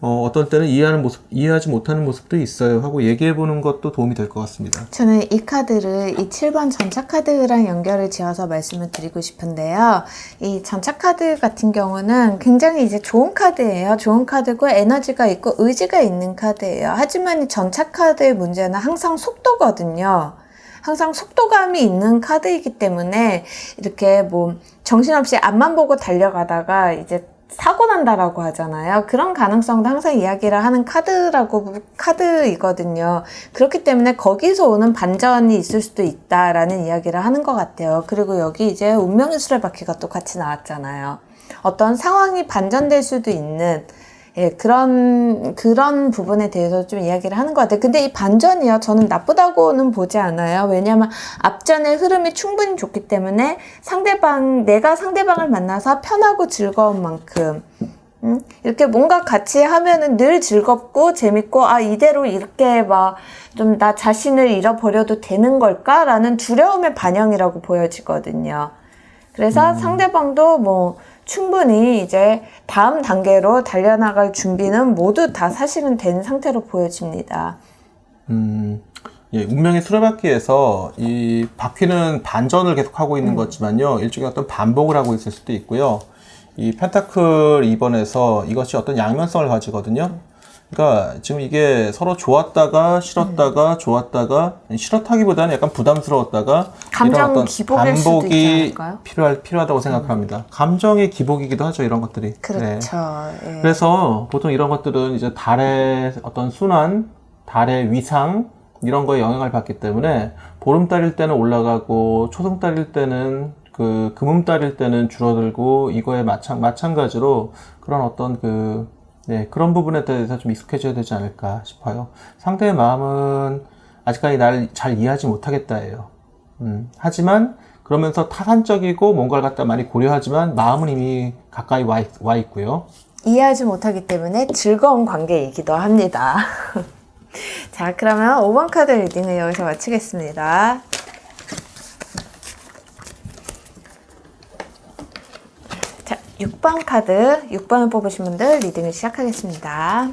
어떤 때는 이해하지 못하는 모습도 있어요 하고 얘기해보는 것도 도움이 될 것 같습니다. 저는 이 카드를 이 7번 전차 카드랑 연결을 지어서 말씀을 드리고 싶은데요. 이 전차 카드 같은 경우는 굉장히 이제 좋은 카드예요. 좋은 카드고 에너지가 있고 의지가 있는 카드예요. 하지만 이 전차 카드의 문제는 항상 속도거든요. 항상 속도감이 있는 카드이기 때문에 이렇게 정신없이 앞만 보고 달려가다가 이제 사고 난다라고 하잖아요. 그런 가능성도 항상 이야기를 하는 카드이거든요. 그렇기 때문에 거기서 오는 반전이 있을 수도 있다라는 이야기를 하는 것 같아요. 그리고 여기 이제 운명의 수레바퀴가 또 같이 나왔잖아요. 어떤 상황이 반전될 수도 있는 그런 부분에 대해서 좀 이야기를 하는 것 같아요. 근데 이 반전이요, 저는 나쁘다고는 보지 않아요. 왜냐하면 앞전의 흐름이 충분히 좋기 때문에 내가 상대방을 만나서 편하고 즐거운 만큼, 이렇게 뭔가 같이 하면은 늘 즐겁고 재밌고, 이대로 이렇게 좀 나 자신을 잃어버려도 되는 걸까라는 두려움의 반영이라고 보여지거든요. 그래서 상대방도 충분히 이제 다음 단계로 달려나갈 준비는 모두 다 사실은 된 상태로 보여집니다. 운명의 수레바퀴에서 이 바퀴는 반전을 계속하고 있는 거지만요. 일종의 어떤 반복을 하고 있을 수도 있고요. 이 펜타클 2번에서 이것이 어떤 양면성을 가지거든요. 그러니까 지금 이게 서로 좋았다가 싫었다가 좋았다가 싫었다기보다는 약간 부담스러웠다가 감정 이런 어떤 기복일 수도 있지 않을까요? 필요하다고 생각합니다. 감정의 기복이기도 하죠, 이런 것들이. 그렇죠. 예. 그래서 보통 이런 것들은 이제 달의 어떤 순환, 달의 위상 이런 거에 영향을 받기 때문에 보름달일 때는 올라가고 초승달일 때는 금음달일 때는 줄어들고 이거에 마찬가지로 그런 어떤 그런 부분에 대해서 좀 익숙해져야 되지 않을까 싶어요. 상대의 마음은 아직까지 나를 잘 이해하지 못하겠다예요. 하지만 그러면서 타산적이고 뭔가를 갖다 많이 고려하지만 마음은 이미 가까이 와 있고요. 이해하지 못하기 때문에 즐거운 관계이기도 합니다. 자, 그러면 5번 카드 리딩을 여기서 마치겠습니다. 자, 6번 카드, 6번을 뽑으신 분들 리딩을 시작하겠습니다.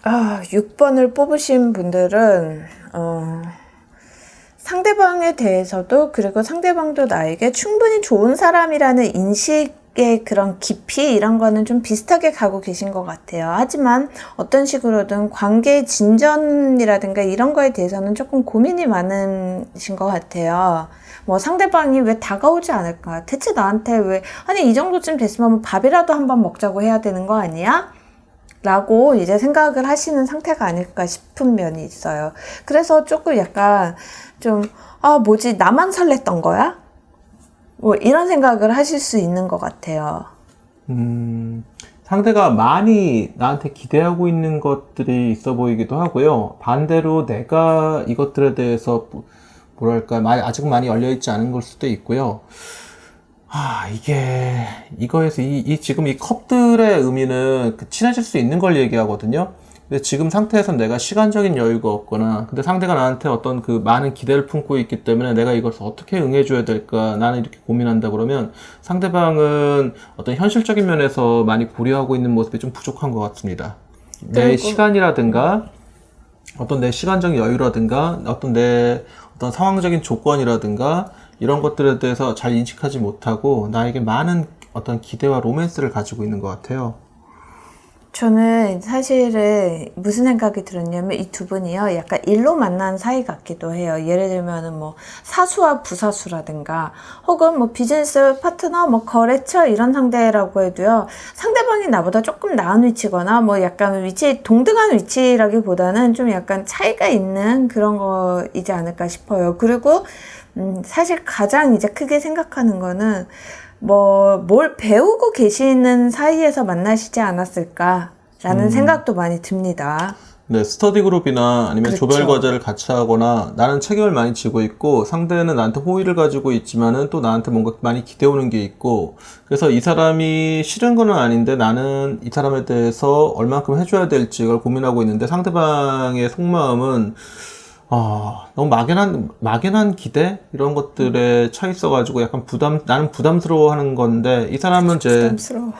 아, 6번을 뽑으신 분들은 상대방에 대해서도 그리고 상대방도 나에게 충분히 좋은 사람이라는 인식의 그런 깊이 이런 거는 좀 비슷하게 가고 계신 것 같아요. 하지만 어떤 식으로든 관계 진전이라든가 이런 거에 대해서는 조금 고민이 많으신 것 같아요. 뭐 상대방이 왜 다가오지 않을까? 대체 나한테 왜 아니 이 정도쯤 됐으면 뭐 밥이라도 한번 먹자고 해야 되는 거 아니야? 라고 이제 생각을 하시는 상태가 아닐까 싶은 면이 있어요. 그래서 조금 약간 좀, 아, 뭐지, 나만 설렜던 거야? 뭐 이런 생각을 하실 수 있는 것 같아요. 상대가 많이 나한테 기대하고 있는 것들이 있어 보이기도 하고요. 반대로 내가 이것들에 대해서 뭐랄까, 아직 많이 열려있지 않은 걸 수도 있고요. 이거에서 지금 이 컵들의 의미는 친해질 수 있는 걸 얘기하거든요. 근데 지금 상태에선 내가 시간적인 여유가 없거나, 근데 상대가 나한테 어떤 그 많은 기대를 품고 있기 때문에 내가 이것을 어떻게 응해줘야 될까, 나는 이렇게 고민한다 그러면 상대방은 어떤 현실적인 면에서 많이 고려하고 있는 모습이 좀 부족한 것 같습니다. 내 시간이라든가, 어떤 내 시간적 여유라든가, 어떤 상황적인 조건이라든가, 이런 것들에 대해서 잘 인식하지 못하고 나에게 많은 어떤 기대와 로맨스를 가지고 있는 것 같아요. 저는 사실은 무슨 생각이 들었냐면 이 두 분이요 약간 일로 만난 사이 같기도 해요. 예를 들면은 뭐 사수와 부사수라든가 혹은 뭐 비즈니스 파트너 뭐 거래처 이런 상대라고 해도요 상대방이 나보다 조금 나은 위치거나 뭐 약간 동등한 위치라기보다는 좀 약간 차이가 있는 그런 거이지 않을까 싶어요. 그리고 사실 가장 이제 크게 생각하는 거는 뭘 배우고 계시는 사이에서 만나시지 않았을까라는 생각도 많이 듭니다. 네, 스터디 그룹이나 아니면 그렇죠. 조별 과제를 같이 하거나 나는 책임을 많이 지고 있고 상대는 나한테 호의를 가지고 있지만은 또 나한테 뭔가 많이 기대오는 게 있고 그래서 이 사람이 싫은 건 아닌데 나는 이 사람에 대해서 얼만큼 해줘야 될지 를 고민하고 있는데 상대방의 속마음은 너무 막연한 기대? 이런 것들에 차 있어가지고 약간 나는 부담스러워 하는 건데, 이 사람은 부담스러워.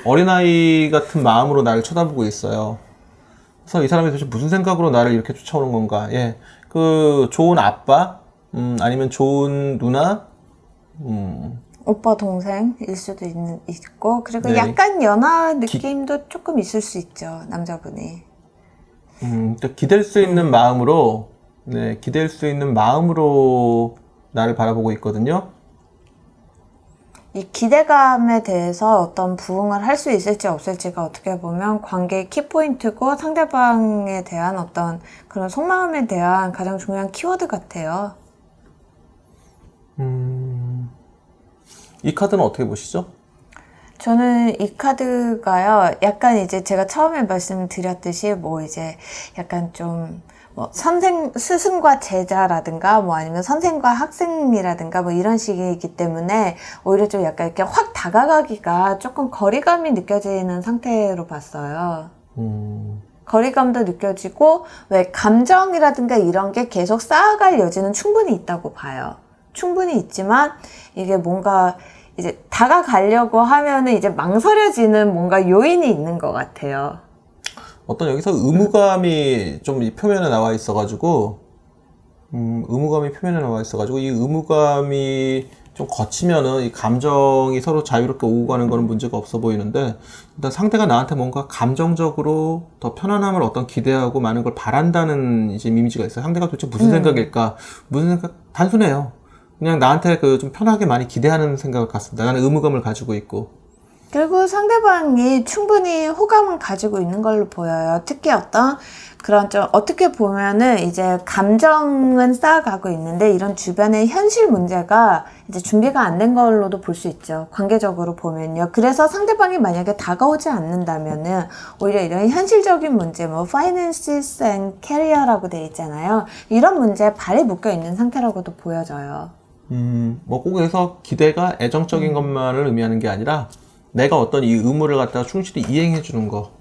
어린아이 같은 마음으로 나를 쳐다보고 있어요. 그래서 이 사람이 도대체 무슨 생각으로 나를 이렇게 쫓아오는 건가? 예. 좋은 아빠? 아니면 좋은 누나? 오빠 동생일 수도 있고, 그리고 네. 약간 연하 느낌도 조금 있을 수 있죠, 남자분이. 기댈 수 있는 마음으로, 네, 기댈 수 있는 마음으로 나를 바라보고 있거든요. 이 기대감에 대해서 어떤 부응을 할 수 있을지 없을지가 어떻게 보면 관계의 키포인트고 상대방에 대한 어떤 그런 속마음에 대한 가장 중요한 키워드 같아요. 이 카드는 어떻게 보시죠? 저는 이 카드가요, 약간 이제 제가 처음에 말씀드렸듯이 뭐 이제 약간 좀 뭐 스승과 제자라든가 뭐 아니면 선생과 학생이라든가 뭐 이런 식이기 때문에 오히려 좀 약간 이렇게 확 다가가기가 조금 거리감이 느껴지는 상태로 봤어요. 거리감도 느껴지고 왜 감정이라든가 이런 게 계속 쌓아갈 여지는 충분히 있다고 봐요. 충분히 있지만 이게 뭔가 이제 다가가려고 하면은 이제 망설여지는 뭔가 요인이 있는 것 같아요. 어떤 여기서 의무감이 좀 이 표면에 나와 있어가지고, 이 의무감이 좀 거치면은 이 감정이 서로 자유롭게 오고 가는 거는 문제가 없어 보이는데, 일단 상대가 나한테 뭔가 감정적으로 더 편안함을 어떤 기대하고 많은 걸 바란다는 이제 이미지가 있어요. 상대가 도대체 무슨 생각일까? 단순해요. 그냥 나한테 좀 편하게 많이 기대하는 생각을 갖습니다. 나는 의무감을 가지고 있고. 그리고 상대방이 충분히 호감을 가지고 있는 걸로 보여요. 특히 어떤 그런 좀 어떻게 보면은 이제 감정은 쌓아가고 있는데 이런 주변의 현실 문제가 이제 준비가 안 된 걸로도 볼 수 있죠. 관계적으로 보면요. 그래서 상대방이 만약에 다가오지 않는다면은 오히려 이런 현실적인 문제, 뭐 finances and career라고 돼 있잖아요. 이런 문제에 발이 묶여 있는 상태라고도 보여져요. 뭐 꼭 여기서 기대가 애정적인 것만을 의미하는 게 아니라 내가 어떤 이 의무를 갖다가 충실히 이행해 주는 거.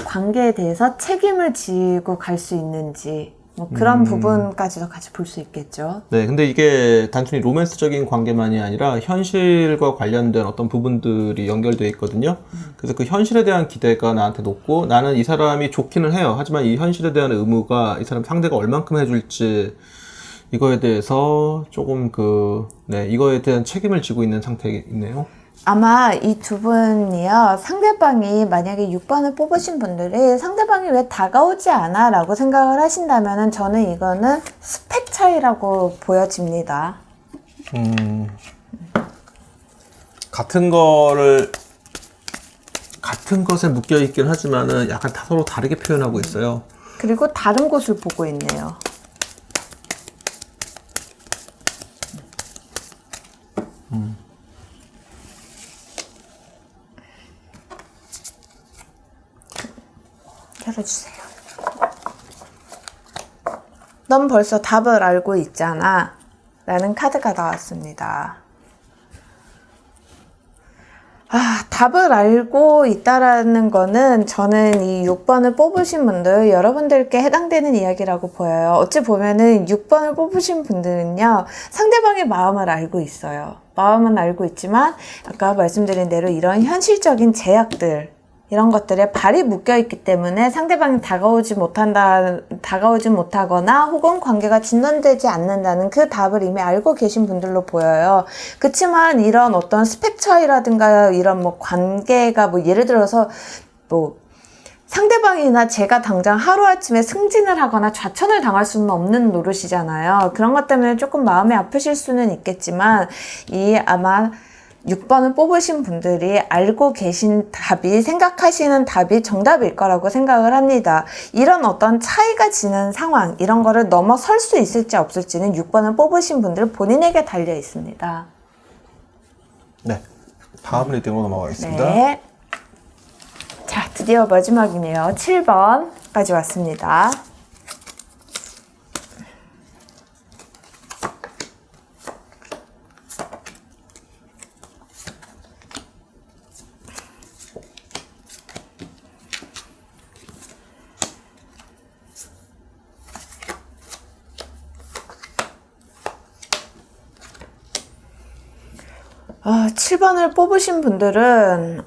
관계에 대해서 책임을 지고 갈 수 있는지 뭐 그런 부분까지도 같이 볼 수 있겠죠. 네, 근데 이게 단순히 로맨스적인 관계만이 아니라 현실과 관련된 어떤 부분들이 연결되어 있거든요. 그래서 그 현실에 대한 기대가 나한테 높고 나는 이 사람이 좋기는 해요. 하지만 이 현실에 대한 의무가 이 사람 상대가 얼만큼 해줄지 이거에 대해서 조금 이거에 대한 책임을 지고 있는 상태이네요. 아마 이 두 분이요, 상대방이 만약에 6번을 뽑으신 분들이 상대방이 왜 다가오지 않아? 라고 생각을 하신다면은 저는 이거는 스펙 차이라고 보여집니다. 같은 것에 묶여 있긴 하지만은 약간 서로 다르게 표현하고 있어요. 그리고 다른 곳을 보고 있네요. 열어주세요. 넌 벌써 답을 알고 있잖아 라는 카드가 나왔습니다. 답을 알고 있다라는 거는 저는 이 6번을 뽑으신 분들, 여러분들께 해당되는 이야기라고 보여요. 어찌 보면은 6번을 뽑으신 분들은요, 상대방의 마음을 알고 있어요. 마음은 알고 있지만 아까 말씀드린 대로 이런 현실적인 제약들, 이런 것들에 발이 묶여있기 때문에 상대방이 다가오지 못하거나 혹은 관계가 진전되지 않는다는 그 답을 이미 알고 계신 분들로 보여요. 그치만 이런 어떤 스펙 차이라든가 이런 뭐 관계가 뭐 예를 들어서 뭐 상대방이나 제가 당장 하루아침에 승진을 하거나 좌천을 당할 수는 없는 노릇이잖아요. 그런 것 때문에 조금 마음이 아프실 수는 있겠지만 아마 6번을 뽑으신 분들이 알고 계신 답이, 생각하시는 답이 정답일 거라고 생각을 합니다. 이런 어떤 차이가 지는 상황, 이런 거를 넘어설 수 있을지 없을지는 6번을 뽑으신 분들 본인에게 달려 있습니다. 네, 다음 리딩으로 넘어가겠습니다. 네. 자, 드디어 마지막이네요. 7번까지 왔습니다. 아, 7번을 뽑으신 분들은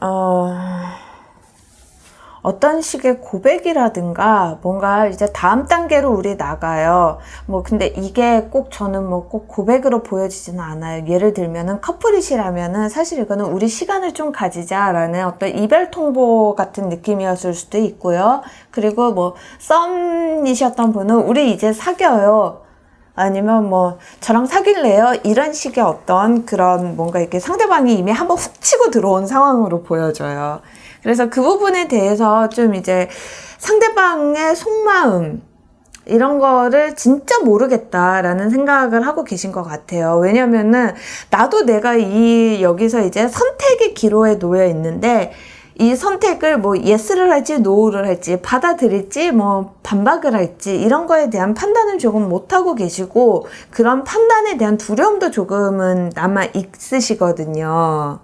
어떤 식의 고백이라든가 뭔가 이제 다음 단계로 우리 나가요. 뭐 근데 이게 꼭 저는 뭐 꼭 고백으로 보여지지는 않아요. 예를 들면은 커플이시라면은 사실 이거는 우리 시간을 좀 가지자라는 어떤 이별 통보 같은 느낌이었을 수도 있고요. 그리고 뭐 썸이셨던 분은 우리 이제 사겨요. 아니면 뭐 저랑 사귈래요? 이런 식의 어떤 그런 뭔가 이렇게 상대방이 이미 한번 훅 치고 들어온 상황으로 보여져요. 그래서 그 부분에 대해서 좀 이제 상대방의 속마음 이런 거를 진짜 모르겠다라는 생각을 하고 계신 것 같아요. 왜냐면은 나도 내가 여기서 이제 선택의 기로에 놓여 있는데 이 선택을 뭐 예스를 할지 노를 할지 받아들일지 뭐 반박을 할지 이런 거에 대한 판단을 조금 못하고 계시고 그런 판단에 대한 두려움도 조금은 남아 있으시거든요.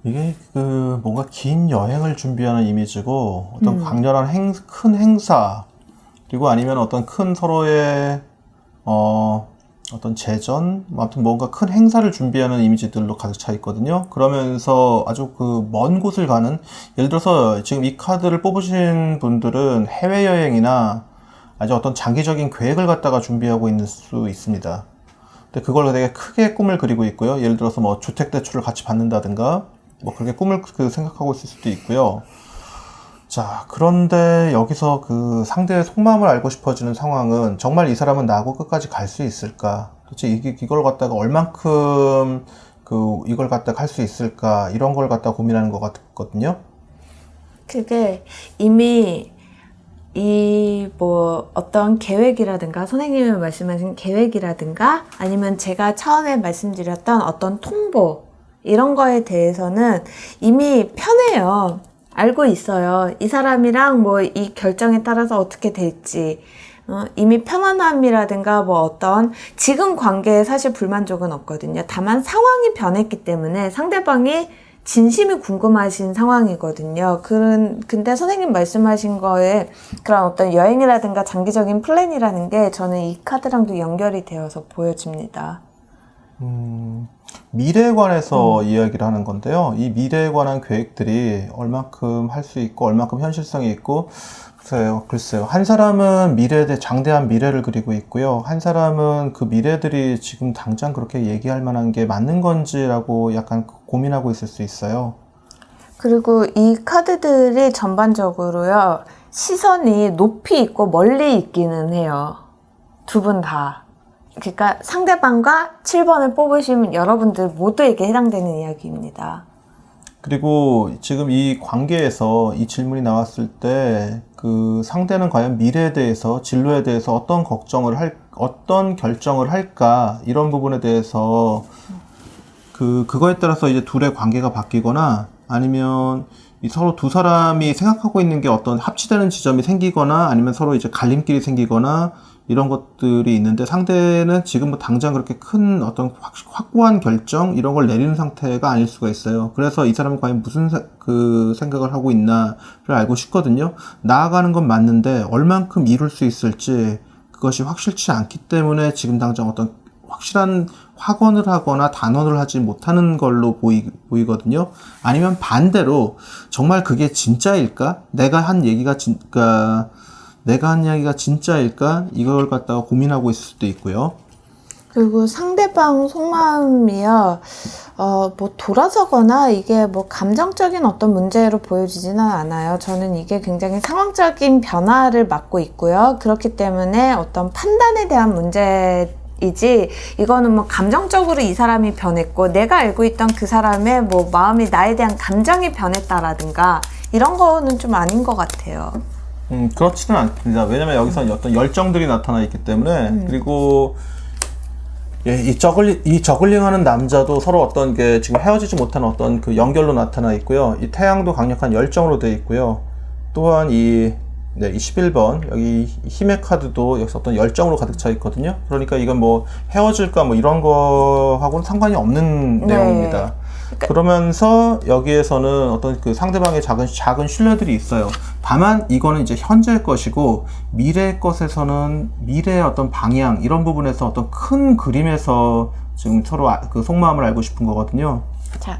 이게 뭔가 긴 여행을 준비하는 이미지고 어떤 강렬한 큰 행사 그리고 아니면 어떤 큰 서로의 어떤 제전, 아무튼 뭔가 큰 행사를 준비하는 이미지들로 가득 차 있거든요. 그러면서 아주 먼 곳을 가는, 예를 들어서 지금 이 카드를 뽑으신 분들은 해외여행이나 아주 어떤 장기적인 계획을 갖다가 준비하고 있는 수 있습니다. 근데 그걸 되게 크게 꿈을 그리고 있고요. 예를 들어서 뭐 주택대출을 같이 받는다든가 뭐 그렇게 꿈을 생각하고 있을 수도 있고요. 자, 그런데 여기서 상대의 속마음을 알고 싶어지는 상황은 정말 이 사람은 나하고 끝까지 갈 수 있을까? 도대체 이걸 갖다가 얼만큼 이걸 갖다 할 수 있을까 이런 걸 갖다 고민하는 것 같거든요. 그게 이미 어떤 계획이라든가 선생님이 말씀하신 계획이라든가 아니면 제가 처음에 말씀드렸던 어떤 통보 이런 거에 대해서는 이미 편해요. 알고 있어요. 이 사람이랑 이 결정에 따라서 어떻게 될지. 이미 편안함이라든가 어떤 지금 관계에 사실 불만족은 없거든요. 다만 상황이 변했기 때문에 상대방이 진심이 궁금하신 상황이거든요. 근데 선생님 말씀하신 거에 그런 어떤 여행이라든가 장기적인 플랜이라는 게 저는 이 카드랑도 연결이 되어서 보여집니다. 미래에 관해서 이야기를 하는 건데요. 이 미래에 관한 계획들이 얼마큼 할 수 있고 얼마큼 현실성이 있고 글쎄요. 한 사람은 장대한 미래를 그리고 있고요. 한 사람은 그 미래들이 지금 당장 그렇게 얘기할 만한 게 맞는 건지라고 약간 고민하고 있을 수 있어요. 그리고 이 카드들이 전반적으로요. 시선이 높이 있고 멀리 있기는 해요. 두 분 다. 그러니까 상대방과 7번을 뽑으시면 여러분들 모두에게 해당되는 이야기입니다. 그리고 지금 이 관계에서 이 질문이 나왔을 때 그 상대는 과연 미래에 대해서 진로에 대해서 어떤 결정을 할까 이런 부분에 대해서 그거에 따라서 이제 둘의 관계가 바뀌거나 아니면 서로 두 사람이 생각하고 있는 게 어떤 합치되는 지점이 생기거나 아니면 서로 이제 갈림길이 생기거나 이런 것들이 있는데 상대는 지금 당장 그렇게 큰 어떤 확고한 결정 이런 걸 내리는 상태가 아닐 수가 있어요. 그래서 이 사람은 과연 무슨 생각을 하고 있나를 알고 싶거든요. 나아가는 건 맞는데 얼만큼 이룰 수 있을지 그것이 확실치 않기 때문에 지금 당장 어떤 확실한 확언을 하거나 단언을 하지 못하는 걸로 보이거든요. 아니면 반대로 정말 그게 진짜일까? 내가 한 이야기가 진짜일까? 이걸 갖다가 고민하고 있을 수도 있고요. 그리고 상대방 속마음이요, 돌아서거나 이게 감정적인 어떤 문제로 보여지지는 않아요. 저는 이게 굉장히 상황적인 변화를 맡고 있고요. 그렇기 때문에 어떤 판단에 대한 문제이지, 이거는 감정적으로 이 사람이 변했고, 내가 알고 있던 그 사람의 마음이 나에 대한 감정이 변했다라든가, 이런 거는 좀 아닌 것 같아요. 그렇지는 않습니다. 왜냐면 여기서 어떤 열정들이 나타나 있기 때문에 그리고 이 저글링하는 남자도 서로 어떤 게 지금 헤어지지 못하는 어떤 그 연결로 나타나 있고요. 이 태양도 강력한 열정으로 되어 있고요. 또한 이 11번 여기 힘의 카드도 여기서 어떤 열정으로 가득 차 있거든요. 그러니까 이건 헤어질까 이런 거하고는 상관이 없는 내용입니다. 그러면서 여기에서는 어떤 그 상대방의 작은 신뢰들이 있어요. 다만 이거는 이제 현재의 것이고 미래의 것에서는 미래의 어떤 방향 이런 부분에서 어떤 큰 그림에서 지금 서로 그 속마음을 알고 싶은 거거든요. 자,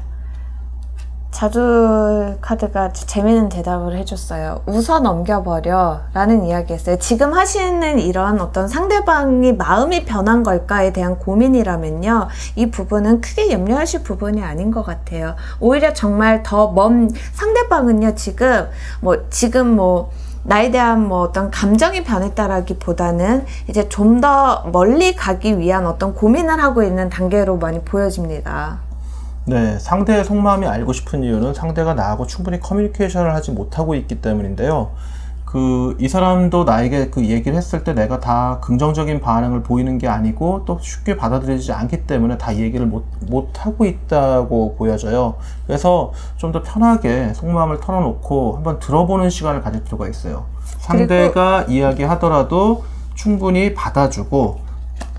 자두 카드가 재미있는 대답을 해줬어요. 웃어 넘겨버려 라는 이야기였어요. 지금 하시는 이런 어떤 상대방이 마음이 변한 걸까에 대한 고민이라면요, 이 부분은 크게 염려하실 부분이 아닌 것 같아요. 오히려 정말 더 상대방은요, 지금 나에 대한 어떤 감정이 변했다라기보다는 이제 좀 더 멀리 가기 위한 어떤 고민을 하고 있는 단계로 많이 보여집니다. 네, 상대의 속마음이 알고 싶은 이유는 상대가 나하고 충분히 커뮤니케이션을 하지 못하고 있기 때문인데요. 이 사람도 나에게 그 얘기를 했을 때 내가 다 긍정적인 반응을 보이는 게 아니고 또 쉽게 받아들이지 않기 때문에 다 얘기를 못하고 있다고 보여져요. 그래서 좀 더 편하게 속마음을 털어놓고 한번 들어보는 시간을 가질 필요가 있어요. 상대가 이야기하더라도 충분히 받아주고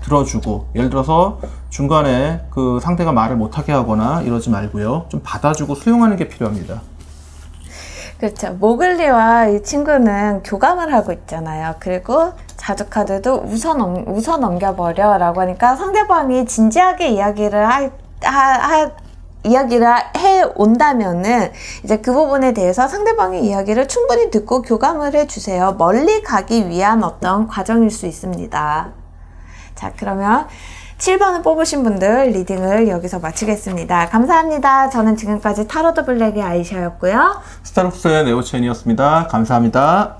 들어주고, 예를 들어서 중간에 그 상대가 말을 못하게 하거나 이러지 말고요. 좀 받아주고 수용하는 게 필요합니다. 그렇죠. 모글리와 이 친구는 교감을 하고 있잖아요. 그리고 자주카드도 웃어 넘겨버려 라고 하니까 상대방이 진지하게 이야기를 해 온다면은 이제 그 부분에 대해서 상대방의 이야기를 충분히 듣고 교감을 해주세요. 멀리 가기 위한 어떤 과정일 수 있습니다. 자, 그러면 7번을 뽑으신 분들 리딩을 여기서 마치겠습니다. 감사합니다. 저는 지금까지 타로 더 블랙의 아이샤였고요. 스타룩스의 네오첸이었습니다. 감사합니다.